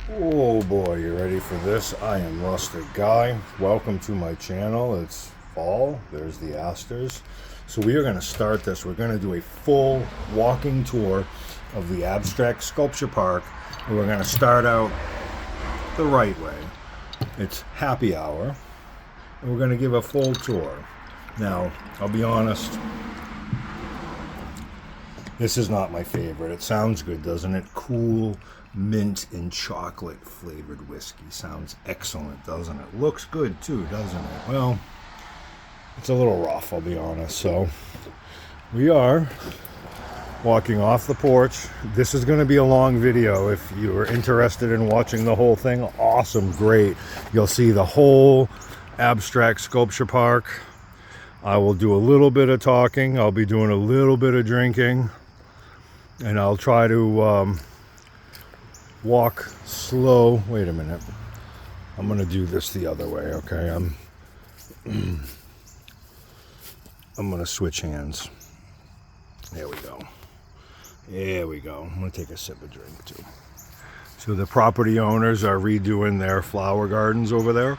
Oh boy, you ready for this? I am Rustic Guy. Welcome to my channel. It's fall. There's the asters. So we are going to start this. We're going to do a full walking tour of the Abstract Sculpture Park. And we're going to start out the right way. It's happy hour. And we're going to give a full tour. Now, I'll be honest. This is not my favorite. It sounds good, doesn't it? Cool mint and chocolate flavored whiskey. Sounds excellent, doesn't it? Looks good too, doesn't it? Well, it's a little rough, I'll be honest. So we are walking off the porch. This is going to be a long video. If you are interested in watching the whole thing, awesome, great. You'll see the whole Abstract Sculpture Park. I will do a little bit of talking. I'll be doing a little bit of drinking. And I'll try to walk slow. Wait a minute. I'm going to do this the other way, okay? I'm going to switch hands. There we go. There we go. I'm going to take a sip of drink, too. So the property owners are redoing their flower gardens over there.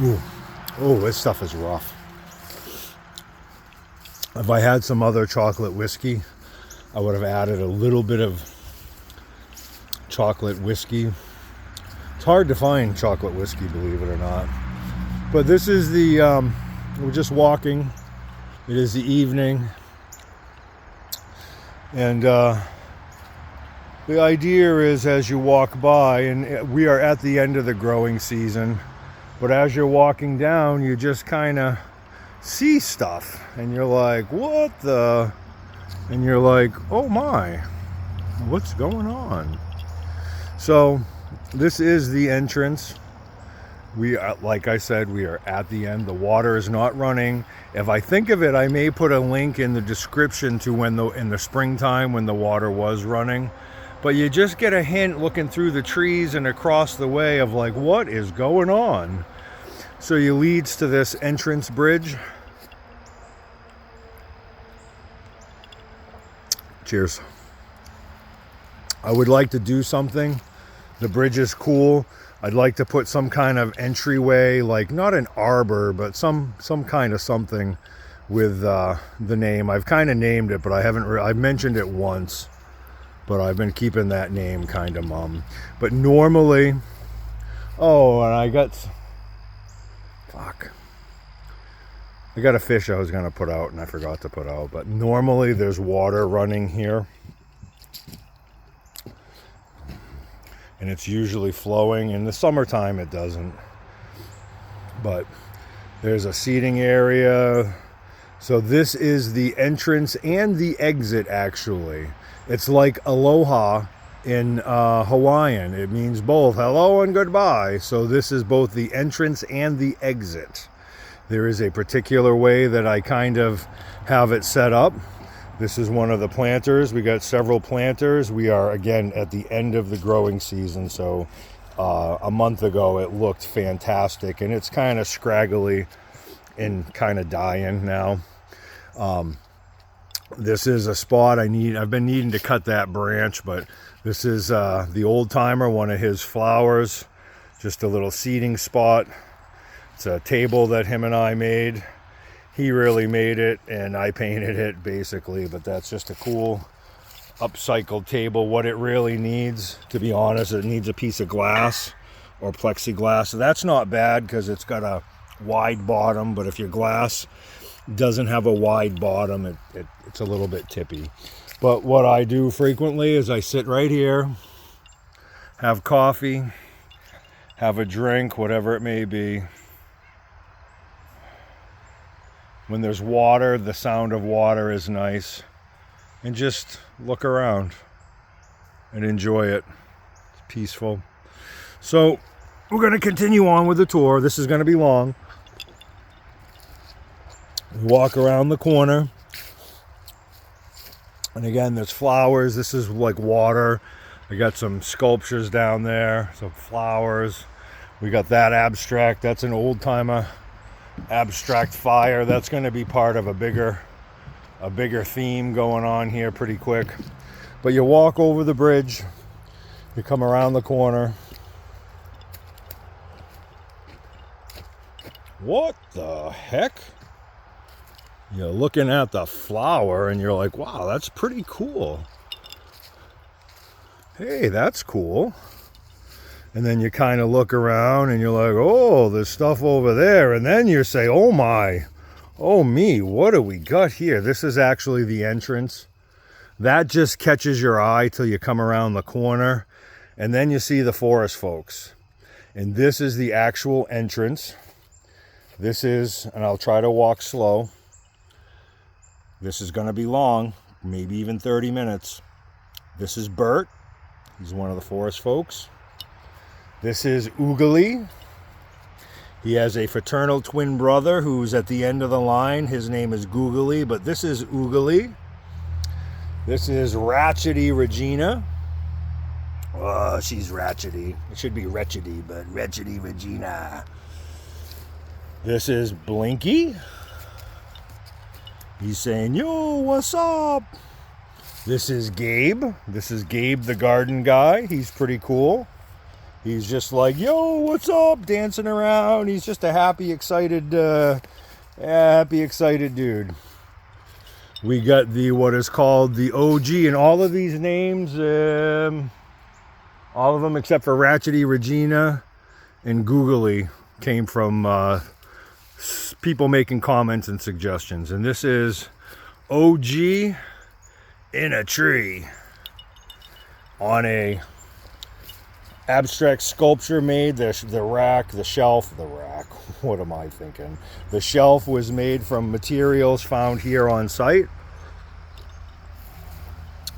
Ooh. Oh, this stuff is rough. If I had some other chocolate whiskey, I would have added a little bit of chocolate whiskey. It's hard to find chocolate whiskey, believe it or not. But this is the, we're just walking. It is the evening. And the idea is as you walk by, and we are at the end of the growing season, but as you're walking down, you just kind of see stuff and you're like, what the? And you're like, oh my, what's going on? So this is the entrance. We are, like I said, we are at the end. The water is not running. If I think of it, I may put a link in the description to when in the springtime when the water was running. But you just get a hint looking through the trees and across the way of like, what is going on? So you leads to this entrance bridge. Cheers. I would like to do something. The bridge is cool. I'd like to put some kind of entryway, like not an arbor, but some kind of something with the name. I've kind of named it, but I haven't. I've mentioned it once, but I've been keeping that name kind of mum. But normally, oh, and I got a fish I was going to put out and I forgot to put out. But normally there's water running here. And it's usually flowing. In the summertime it doesn't. But there's a seating area. So this is the entrance and the exit actually. It's like aloha in Hawaiian. It means both hello and goodbye. So this is both the entrance and the exit. There is a particular way that I kind of have it set up. This is one of the planters. We got several planters. We are, again, at the end of the growing season. So a month ago, it looked fantastic. And it's kind of scraggly and kind of dying now. This is a spot I've been needing to cut that branch. But this is the old timer, one of his flowers. Just a little seating spot. It's a table that him and I made. He really made it and I painted it basically, but that's just a cool upcycled table. What it really needs, to be honest, it needs a piece of glass or plexiglass. So that's not bad because it's got a wide bottom, but if your glass doesn't have a wide bottom, it's a little bit tippy. But what I do frequently is I sit right here, have coffee, have a drink, whatever it may be. When there's water, the sound of water is nice. And just look around and enjoy it. It's peaceful. So we're going to continue on with the tour. This is going to be long. We walk around the corner. And again, there's flowers. This is like water. I got some sculptures down there, some flowers. We got that abstract. That's an old timer abstract fire. That's going to be part of a bigger theme going on here pretty quick. But you walk over the bridge, you come around the corner. What the heck? You're looking at the flower and you're like, wow, that's pretty cool. Hey, that's cool. And then you kind of look around and you're like, oh, there's stuff over there. And then you say, oh my, oh me, what do we got here? This is actually the entrance. That just catches your eye till you come around the corner. And then you see the forest folks. And this is the actual entrance. This is, and I'll try to walk slow. This is going to be long, maybe even 30 minutes. This is Bert. He's one of the forest folks. This is Oogly. He has a fraternal twin brother who's at the end of the line. His name is Googly, but this is Oogly. This is Ratchety Regina. Oh, she's Ratchety. It should be Wretchety, but Ratchety Regina. This is Blinky. He's saying, yo, what's up? This is Gabe. This is Gabe the garden guy. He's pretty cool. He's just like, yo, what's up? Dancing around. He's just a happy, excited dude. We got the, what is called the OG, and all of these names, all of them except for Ratchety Regina and Googly came from people making comments and suggestions. And this is OG in a tree on a abstract sculpture made. The shelf, what am I thinking? The shelf was made from materials found here on site.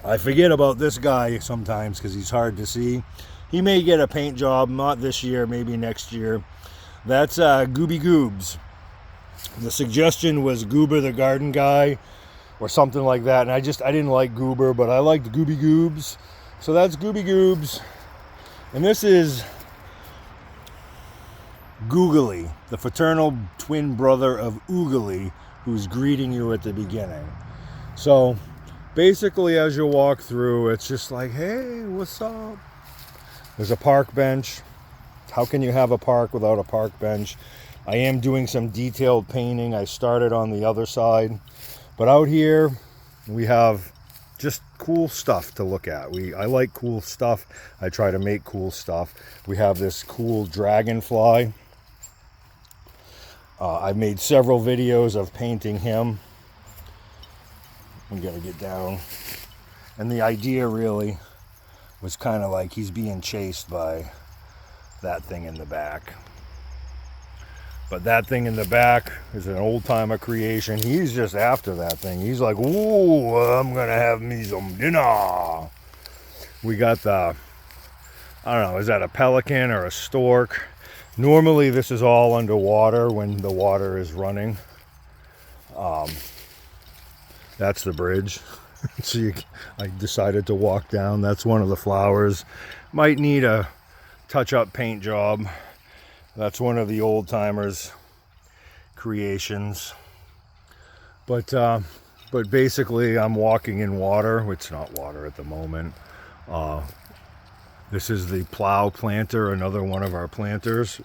I forget about this guy sometimes because he's hard to see. He may get a paint job, not this year, maybe next year. That's Gooby Goobs. The suggestion was Goober the garden guy or something like that, and I didn't like Goober, but I liked Gooby Goobs. So that's Gooby Goobs. And this is Googly, the fraternal twin brother of Oogly, who's greeting you at the beginning. So basically, as you walk through, it's just like, hey, what's up? There's a park bench. How can you have a park without a park bench? I am doing some detailed painting. I started on the other side. But out here, we have just cool stuff to look at. I like cool stuff. I try to make cool stuff. We have this cool dragonfly. I've made several videos of painting him. I'm gonna get down. And the idea really was kind of like he's being chased by that thing in the back. But that thing in the back is an old-timer creation. He's just after that thing. He's like, ooh, I'm going to have me some dinner. We got the, I don't know, is that a pelican or a stork? Normally this is all underwater when the water is running. That's the bridge. So I decided to walk down. That's one of the flowers. Might need a touch-up paint job. That's one of the old timers creations. But basically I'm walking in water. It's not water at the moment. This is the plow planter, another one of our planters.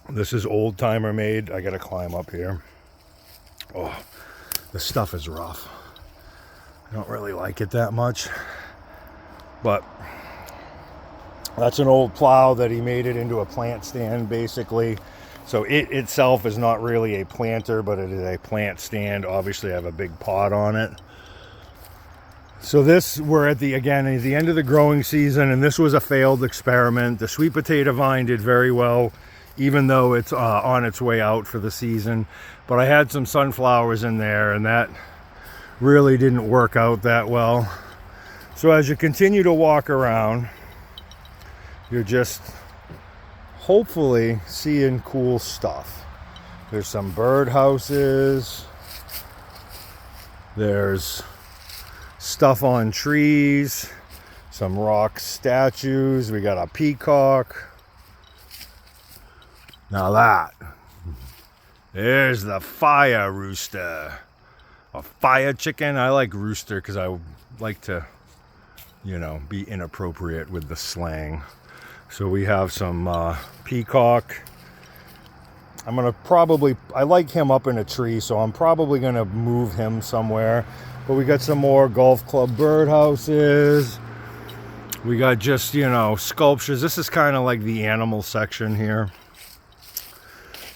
This is old timer made. I gotta climb up here. Oh, the stuff is rough. I don't really like it that much. But that's an old plow that he made it into a plant stand, basically. So it itself is not really a planter, but it is a plant stand. Obviously, I have a big pot on it. So this, we're at the end of the growing season, and this was a failed experiment. The sweet potato vine did very well, even though it's on its way out for the season. But I had some sunflowers in there, and that really didn't work out that well. So as you continue to walk around, you're just hopefully seeing cool stuff. There's some bird houses. There's stuff on trees. Some rock statues. We got a peacock. Now there's the fire rooster. a fire chicken. I like rooster because I like to, you know, be inappropriate with the slang. So we have some peacock. I'm gonna probably, I like him up in a tree, so I'm probably gonna move him somewhere. But we got some more golf club birdhouses. We got just, you know, sculptures. This is kind of like the animal section here.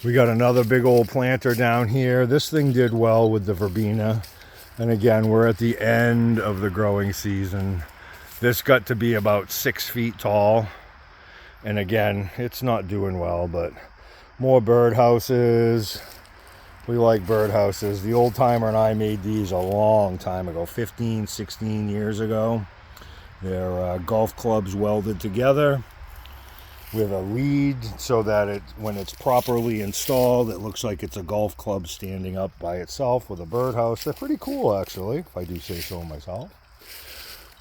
We got another big old planter down here. This thing did well with the verbena. And again, we're at the end of the growing season. This got to be about 6 feet tall. And again, it's not doing well, but more birdhouses. We like birdhouses. The old timer and I made these a long time ago, 15, 16 years ago. They're golf clubs welded together with a lead so that when it's properly installed, it looks like it's a golf club standing up by itself with a birdhouse. They're pretty cool, actually, if I do say so myself.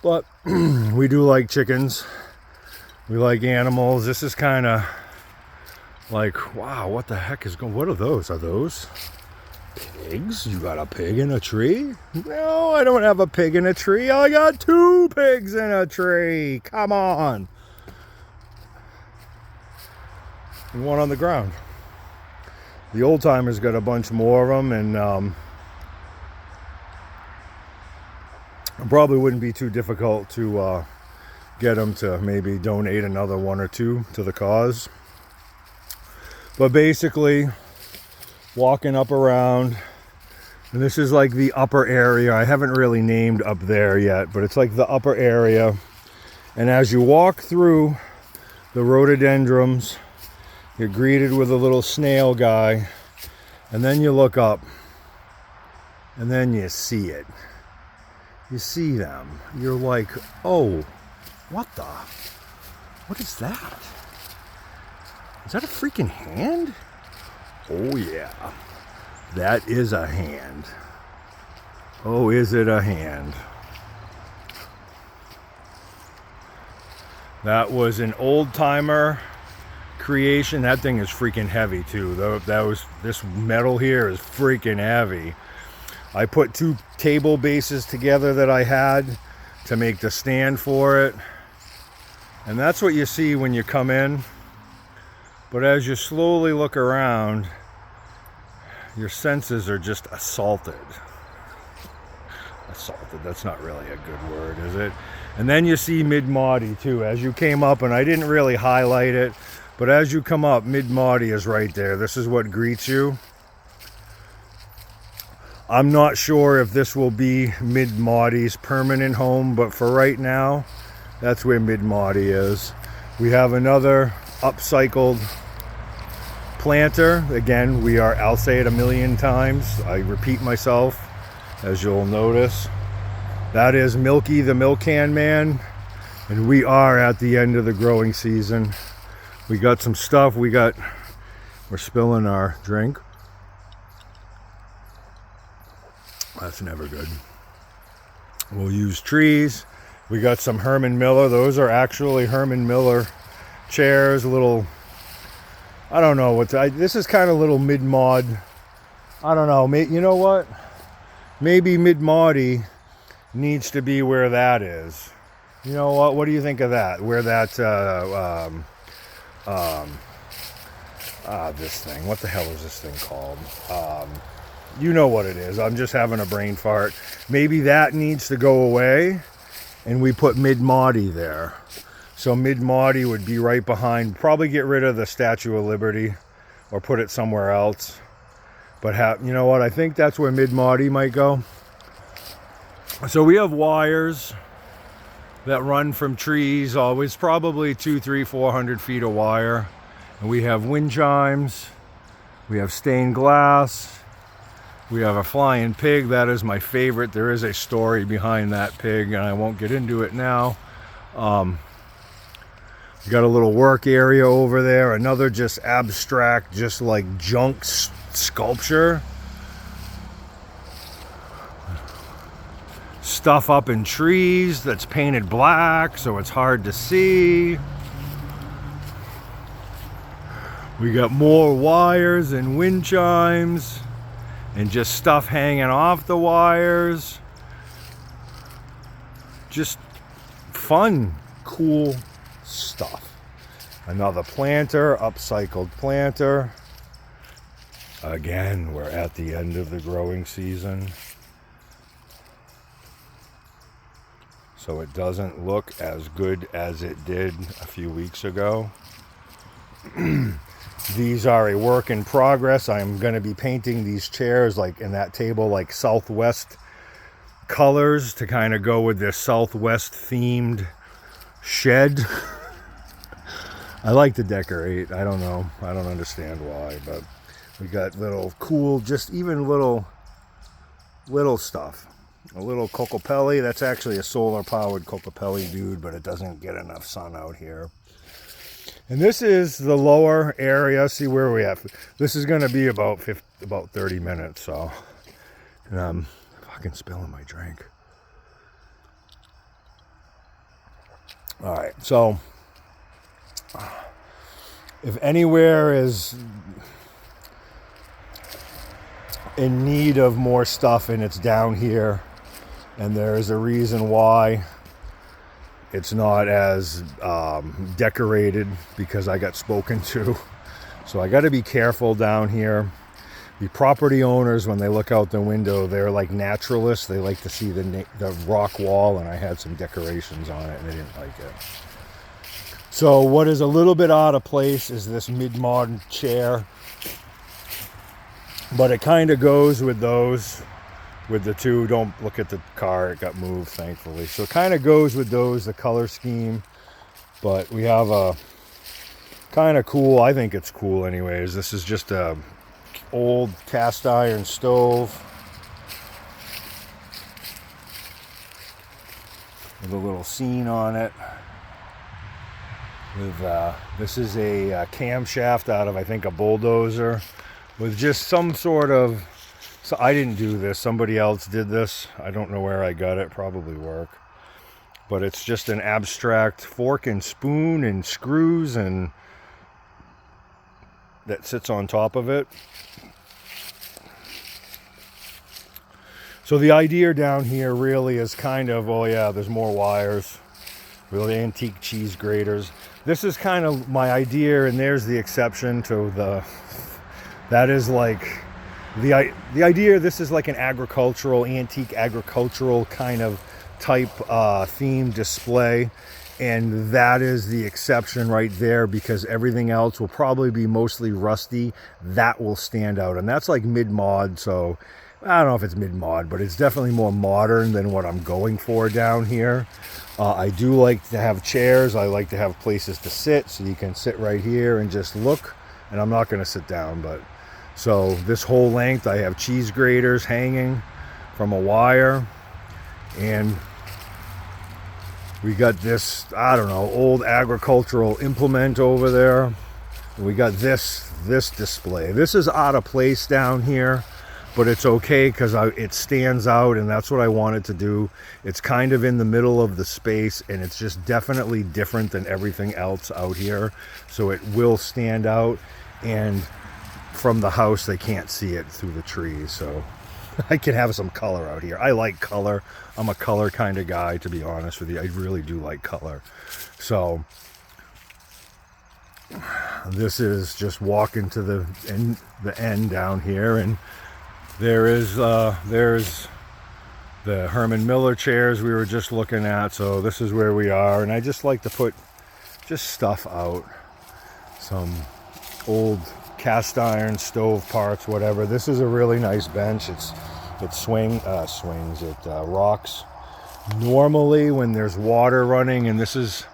But we do like chickens. We like animals. This is kind of like, wow, what the heck is going on? What are those? Are those pigs? You got a pig in a tree? No, I don't have a pig in a tree. I got 2 pigs in a tree. Come on. And one on the ground. The old timers got a bunch more of them, and it probably wouldn't be too difficult to get them to maybe donate another 1 or 2 to the cause. But basically, walking up around, and this is like the upper area. I haven't really named up there yet, but it's like the upper area. And as you walk through the rhododendrons, you're greeted with a little snail guy, and then you look up, and then you see it. You see them. You're like, oh, what is that? Is that a freaking hand? Oh yeah, that is a hand. Oh, is it a hand? That was an old timer creation. That thing is freaking heavy too. This metal here is freaking heavy. I put 2 table bases together that I had to make the stand for it. And that's what you see when you come in. But as you slowly look around, your senses are just assaulted. Assaulted, that's not really a good word, is it? And then you see Mid-Maudie too. As you came up, and I didn't really highlight it, but as you come up, Mid-Maudie is right there. This is what greets you. I'm not sure if this will be Mid-Maudie's permanent home, but for right now, that's where Mid-Maudie is. We have another upcycled planter. Again, I'll say it a million times. I repeat myself, as you'll notice. That is Milky the Milk Can Man, and we are at the end of the growing season. We got some stuff. We're spilling our drink. That's never good. We'll use trees. We got some Herman Miller. Those are actually Herman Miller chairs. Little, I don't know this is kind of little Mid-Maud. I don't know. You know what? Maybe Mid-Maudie needs to be where that is. You know what? What do you think of that? Where that this thing. What the hell is this thing called? You know what it is. I'm just having a brain fart. Maybe that needs to go away, and we put Mid-Maudie there. So Mid-Maudie would be right behind. Probably get rid of the Statue of Liberty or put it somewhere else. But you know what? I think that's where Mid-Maudie might go. So we have wires that run from trees. Always probably 200, 300, 400 feet of wire. And we have wind chimes. We have stained glass. We have a flying pig. That is my favorite. There is a story behind that pig, and I won't get into it now. We got a little work area over there. Another just abstract, just like junk sculpture. Stuff up in trees that's painted black, so it's hard to see. We got more wires and wind chimes. and just stuff hanging off the wires. Just fun, cool stuff. Another planter, upcycled planter. Again, we're at the end of the growing season, so it doesn't look as good as it did a few weeks ago. These are a work in progress. I'm going to be painting these chairs, like in that table, like Southwest colors to kind of go with this Southwest themed shed. I like to decorate. I don't know. I don't understand why, but we got little cool, just even little stuff. A little Cocopelli. That's actually a solar powered Cocopelli, dude, but it doesn't get enough sun out here. And this is the lower area. See where we have. This is going to be about 30 minutes. So, and I'm fucking spilling my drink. All right. So, if anywhere is in need of more stuff, and it's down here, and there's a reason why it's not as decorated, because I got spoken to. So I got to be careful down here. The property owners, when they look out the window, they're like naturalists. They like to see the rock wall, and I had some decorations on it and they didn't like it. So what is a little bit out of place is this mid-modern chair, but it kind of goes with those. With the two, don't look at the car, it got moved, thankfully. So it kind of goes with those, the color scheme. But we have a kind of cool, I think it's cool anyways. This is just a old cast iron stove with a little scene on it. With this is a camshaft out of, I think, a bulldozer, with just some sort of. So I didn't do this, somebody else did this. I don't know where I got it, probably work. But it's just an abstract fork and spoon and screws and that sits on top of it. So the idea down here really is kind of, oh yeah, there's more wires. Really antique cheese graters. This is kind of my idea, and there's the exception to the, that is like, the idea, this is like an antique agricultural kind of type theme display, and that is the exception right there, because everything else will probably be mostly rusty. That will stand out, and that's like mid-mod, so I don't know if it's mid-mod, but it's definitely more modern than what I'm going for down here. I do like to have chairs. I like to have places to sit, so you can sit right here and just look, and I'm not going to sit down, but so this whole length I have cheese graters hanging from a wire, and we got this, I don't know, old agricultural implement over there. And we got this display. This is out of place down here, but it's okay because it stands out, and that's what I wanted to do. It's kind of in the middle of the space, and it's just definitely different than everything else out here, so it will stand out. And from the house they can't see it through the trees, so I can have some color out here. I like color. I'm a color kind of guy, to be honest with you. I really do like color. So this is just walking to the end down here, and there's the Herman Miller chairs we were just looking at. So this is where we are, and I just like to put just stuff out, some old cast iron stove parts, whatever. This is a really nice bench. It swings, it rocks. Normally when there's water running, and this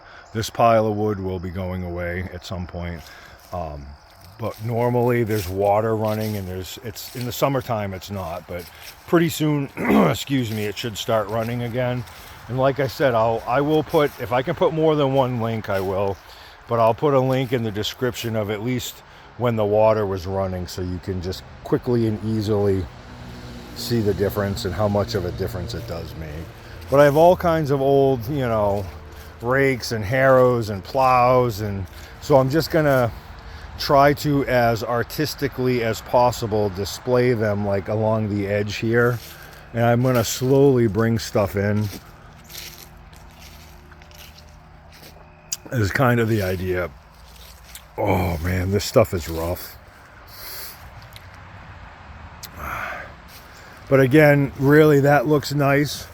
pile of wood will be going away at some point, but normally there's water running, and it's in the summertime it's not, but pretty soon excuse me, it should start running again. And like I said, I will put, if I can put more than one link, I will, but I'll put a link in the description of at least when the water was running, so you can just quickly and easily see the difference and how much of a difference it does make. But I have all kinds of old, you know, rakes and harrows and plows, and so I'm just gonna try to, as artistically as possible, display them like along the edge here. And I'm going to slowly bring stuff in. Is kind of the idea. Oh man, this stuff is rough. But again, really that looks nice.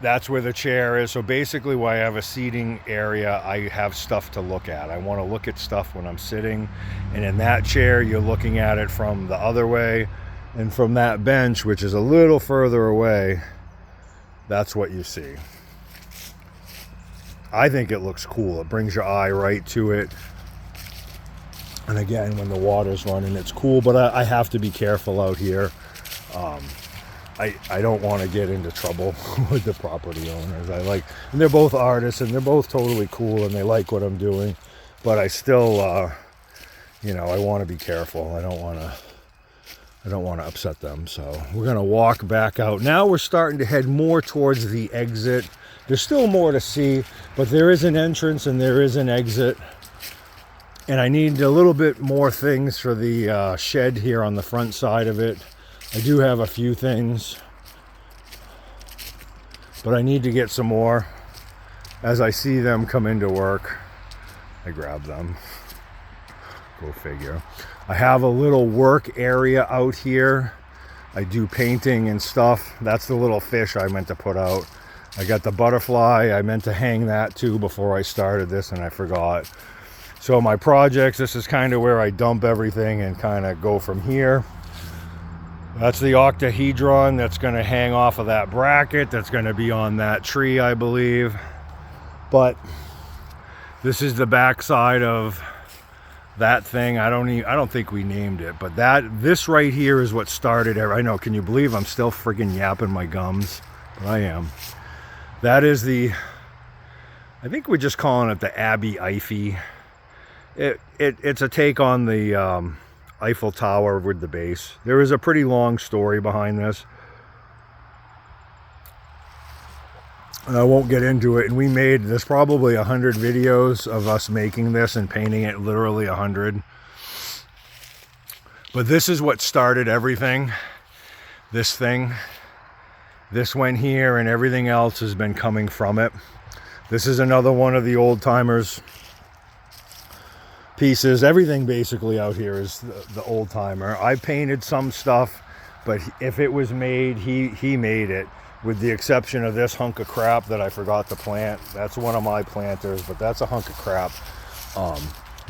That's where the chair is. So basically where I have a seating area, I have stuff to look at. I want to look at stuff when I'm sitting. And in that chair, you're looking at it from the other way. And from that bench, which is a little further away, that's what you see. I think it looks cool. It brings your eye right to it. And again, when the water's running, it's cool. But I have to be careful out here. I don't want to get into trouble with the property owners. And they're both artists and they're both totally cool and they like what I'm doing, but I still, I want to be careful. I don't want to upset them. So we're going to walk back out. Now we're starting to head more towards the exit. There's still more to see, but there is an entrance and there is an exit. And I need a little bit more things for the shed here on the front side of it. I do have a few things, but I need to get some more. As I see them come into work, I grab them. Go figure. I have a little work area out here. I do painting and stuff. That's the little fish I meant to put out. I got the butterfly. I meant to hang that too before I started this and I forgot. So my projects, this is kind of where I dump everything and kind of go from here. That's the octahedron that's going to hang off of that bracket. That's going to be on that tree, I believe. But this is the backside of that thing. I don't think we named it, but this right here is what started. I know. Can you believe I'm still friggin' yapping my gums? But I am. That is I think we're just calling it the Abbey Eiffel. It's a take on the Eiffel Tower with the base. There is a pretty long story behind this. And I won't get into it. And there's probably 100 videos of us making this and painting it, literally 100. But this is what started everything. This thing. This went here and everything else has been coming from it. This is another one of the old timers pieces. Everything basically out here is the old timer. I painted some stuff, but if it was made, he made it, with the exception of this hunk of crap that I forgot to plant. That's one of my planters, but that's a hunk of crap.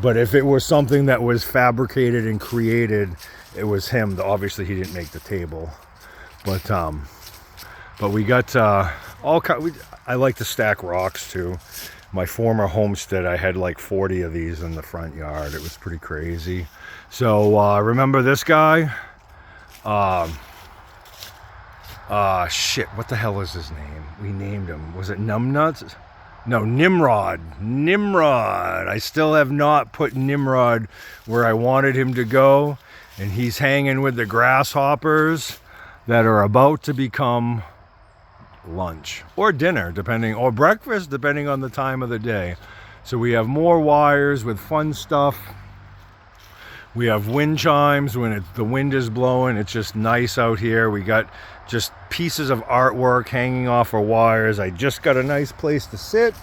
But if it was something that was fabricated and created, it was him. Obviously he didn't make the table, but we got all kind. I like to stack rocks too. My former homestead, I had like 40 of these in the front yard. It was pretty crazy. So remember this guy? Shit, what the hell is his name? We named him. Was it Numbnuts? No, Nimrod. Nimrod. I still have not put Nimrod where I wanted him to go. And he's hanging with the grasshoppers that are about to become lunch or dinner, or breakfast, depending on the time of the day. So we have more wires with fun stuff. We have wind chimes when the wind is blowing. It's just nice out here. We got just pieces of artwork hanging off our wires. I just got a nice place to sit.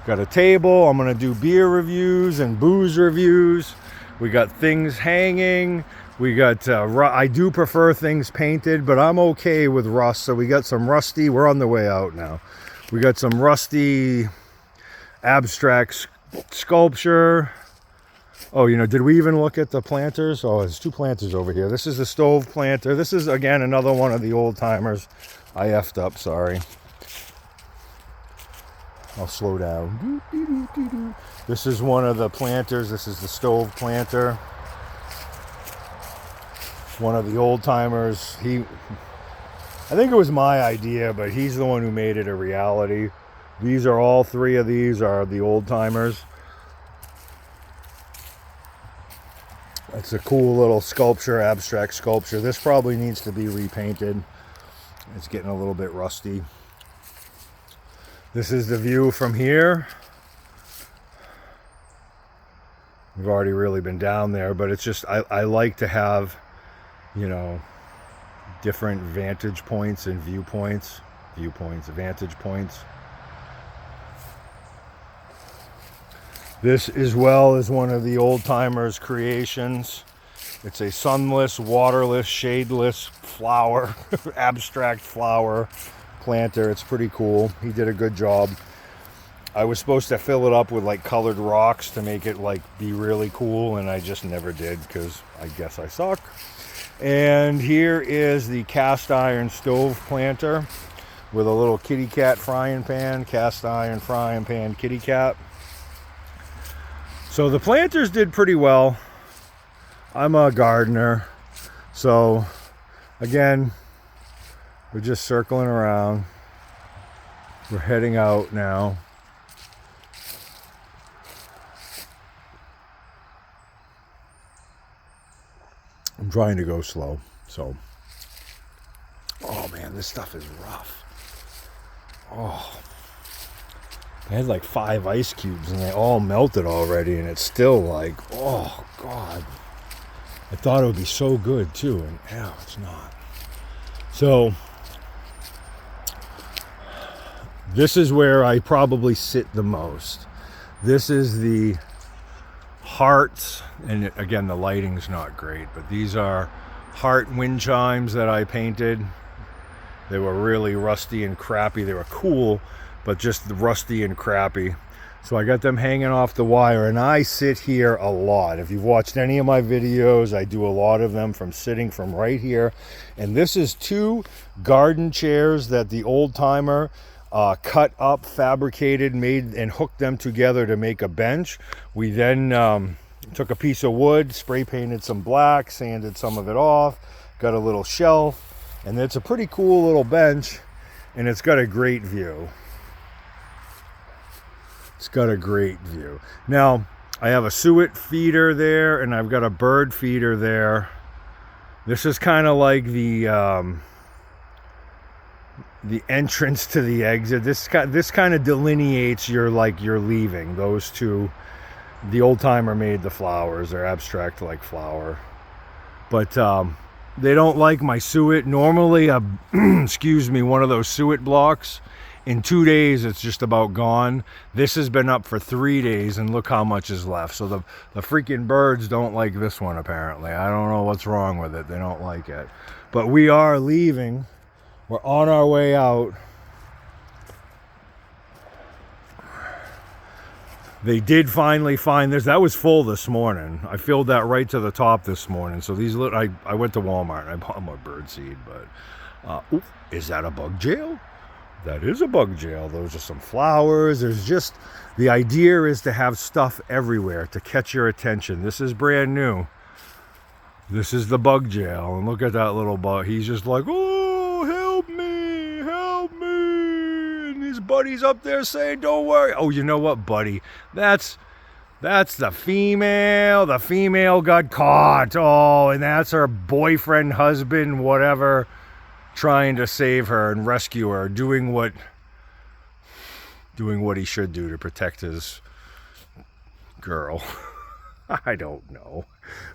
Got a table. I'm gonna do beer reviews and booze reviews. We got things hanging. We got, I do prefer things painted, but I'm okay with rust. So we got some rusty, we're on the way out now. We got some rusty abstract sculpture. Oh, did we even look at the planters? Oh, there's two planters over here. This is the stove planter. This is, again, another one of the old timers. I effed up, sorry. I'll slow down. This is one of the planters. This is the stove planter. One of the old timers. I think it was my idea, but he's the one who made it a reality. All three of these are the old timers. It's a cool little sculpture, abstract sculpture. This probably needs to be repainted. It's getting a little bit rusty. This is the view from here. We've already really been down there, but it's just, I like to have, you know, different vantage points and vantage points. This as well is one of the old timers' creations. It's a sunless, waterless, shadeless flower, abstract flower planter. It's pretty cool. He did a good job. I was supposed to fill it up with like colored rocks to make it like be really cool, and I just never did because I guess I suck. And here is the cast iron stove planter with a little kitty cat frying pan, cast iron frying pan kitty cat. So the planters did pretty well. I'm a gardener, so again, we're just circling around. We're heading out now. I'm trying to go slow, so. Oh man, this stuff is rough. Oh. I had like 5 ice cubes and they all melted already, and it's still like, oh God. I thought it would be so good too, and yeah, it's not. So, this is where I probably sit the most. This is the Heart, and again, the lighting's not great, but these are Heart wind chimes that I painted. They were really rusty and crappy. They were cool, but just rusty and crappy. So I got them hanging off the wire, and I sit here a lot. If you've watched any of my videos, I do a lot of them from sitting from right here. And this is 2 garden chairs that the old timer cut up, fabricated, made, and hooked them together to make a bench. We then took a piece of wood, spray painted some black, sanded some of it off, got a little shelf, and it's a pretty cool little bench, and it's got a great view. It's got a great view. Now, I have a suet feeder there, and I've got a bird feeder there. This is kind of like the entrance to the exit. This kind of delineates your leaving. Those two, the old timer made the flowers. They're abstract like flower, but they don't like my suet. Normally, excuse me, one of those suet blocks, in 2 days it's just about gone. This has been up for 3 days, and look how much is left. So the freaking birds don't like this one apparently. I don't know what's wrong with it. They don't like it. But we are leaving. We're on our way out. They did finally find this. That was full this morning. I filled that right to the top this morning. So these I went to Walmart and I bought more bird seed. But is that a bug jail? That is a bug jail. Those are some flowers. There's just, the idea is to have stuff everywhere to catch your attention. This is brand new. This is the bug jail. And look at that little bug. He's just like, oh, help me, help me. And his buddy's up there saying, don't worry. Oh, you know what, buddy? That's the female. The female got caught. Oh, and that's her boyfriend, husband, whatever, trying to save her and rescue her, doing what he should do to protect his girl. I don't know.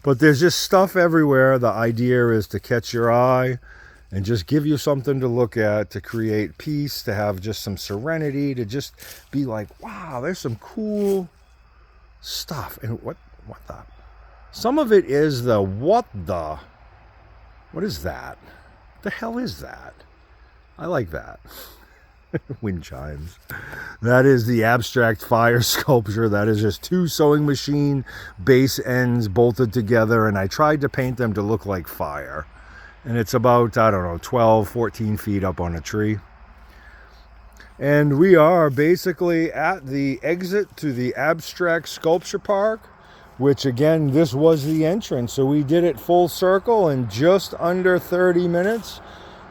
But there's just stuff everywhere. The idea is to catch your eye and just give you something to look at, to create peace, to have just some serenity, to just be like, wow, there's some cool stuff. And what the? Some of it is the what is that? The hell is that? I like that. Wind chimes. That is the abstract fire sculpture. That is just 2 sewing machine base ends bolted together, and I tried to paint them to look like fire. And it's about, I don't know, 12, 14 feet up on a tree. And we are basically at the exit to the Abstract Sculpture Park, which again, this was the entrance. So we did it full circle in just under 30 minutes.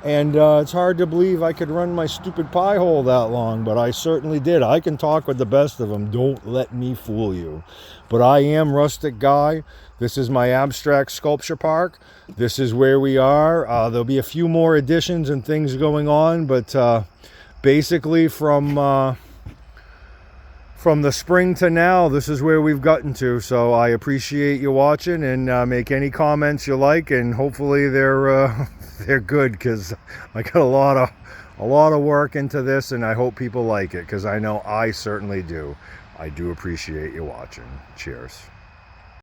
And it's hard to believe I could run my stupid pie hole that long, but I certainly did. I can talk with the best of them. Don't let me fool you. But I am Rustic Guy. This is my Abstract Sculpture Park. This is where we are. There'll be a few more additions and things going on, but basically from from the spring to now, this is where we've gotten to. So I appreciate you watching, and make any comments you like, and hopefully they're they're good, because I got a lot of work into this, and I hope people like it, because I know I certainly do. I do appreciate you watching. Cheers.